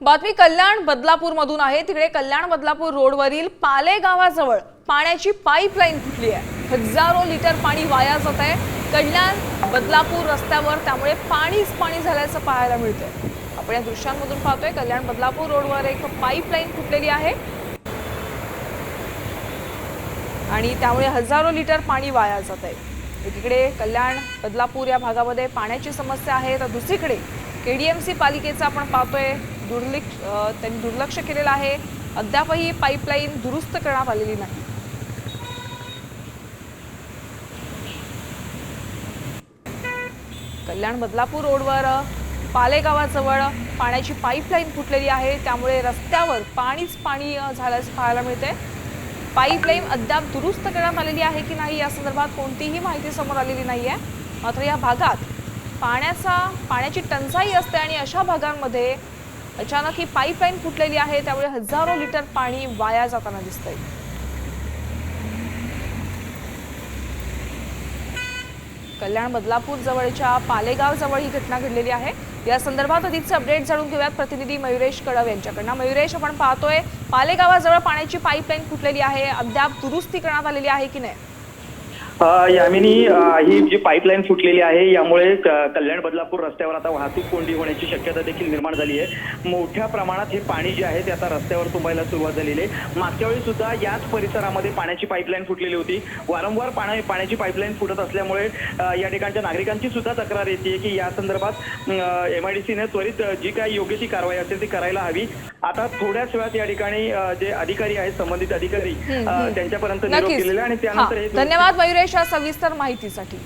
बातमी कल्याण बदलापूर मधून आहे। तिकडे कल्याण बदलापूर रोडवरील पाले गावाजवळ पाण्याची पाईपलाईन फुटली आहे। हजारो लिटर पाणी वाया जात आहे कल्याण बदलापूर रस्त्यावर, त्यामुळे पाणीच पाणी झाल्याचं पाहायला मिळतंय। आपण या दृश्यांमधून पाहतोय कल्याण बदलापूर रोडवर एक पाईपलाईन फुटलेली आहे आणि त्यामुळे हजारो लिटर पाणी वाया जात आहे। एकीकडे कल्याण बदलापूर या भागामध्ये पाण्याची समस्या आहे, तर दुसरीकडे केडीएमसी पालिकेचं आपण पाहतोय त्यांनी दुर्लक्ष केलेलं आहे। अद्यापही पाईपलाईन दुरुस्त करण्यात आलेली नाही। कल्याण बदलापूर रोडवर पाले गावाजवळ पाण्याची पाईपलाईन फुटलेली आहे, त्यामुळे रस्त्यावर पाणीच पाणी झाल्याचं पाहायला मिळतंय। पाईपलाईन अद्याप दुरुस्त करण्यात आलेली आहे की नाही या संदर्भात कोणतीही माहिती समोर आलेली नाहीये। मात्र या भागात पाण्याची टंचाई असते आणि अशा भागांमध्ये अचानक ही पाईपलाईन फुटलेली आहे, त्यामुळे हजारो लिटर पाणी वाया जाताना दिसतंय। कल्याण बदलापूर जवळच्या पालेगाव जवळ ही घटना घडलेली आहे। या संदर्भात अधिकचे अपडेट जाणून घेऊयात प्रतिनिधी मयुरेश कडव यांच्याकडून। मयुरेश, आपण पाहतोय पालेगावाजवळ पाण्याची पाईपलाईन फुटलेली आहे, अद्याप दुरुस्ती करण्यात आलेली आहे की नाही? यामिनी, ही जी पाईपलाईन फुटलेली आहे यामुळे कल्याण बदलापूर रस्त्यावर आता वाहतूक कोंडी होण्याची शक्यता देखील निर्माण झाली आहे। मोठ्या प्रमाणात हे पाणी जे आहे ते आता रस्त्यावर तुंबायला सुरुवात झालेली आहे। मागच्या वेळी सुद्धा याच परिसरामध्ये पाण्याची पाईपलाईन फुटलेली होती। वारंवार पाण्याची पाईपलाईन फुटत असल्यामुळे या ठिकाणच्या नागरिकांची सुद्धा तक्रार येते की या संदर्भात MIDCने त्वरित जी काही योग्य ती कारवाई असेल ती करायला हवी। आता थोड्याच वेळात या ठिकाणी जे अधिकारी आहेत, संबंधित अधिकारी त्यांच्यापर्यंत निरोप दिलेला आणि त्यानंतर धन्यवाद मयुरेश या सविस्तर माहितीसाठी।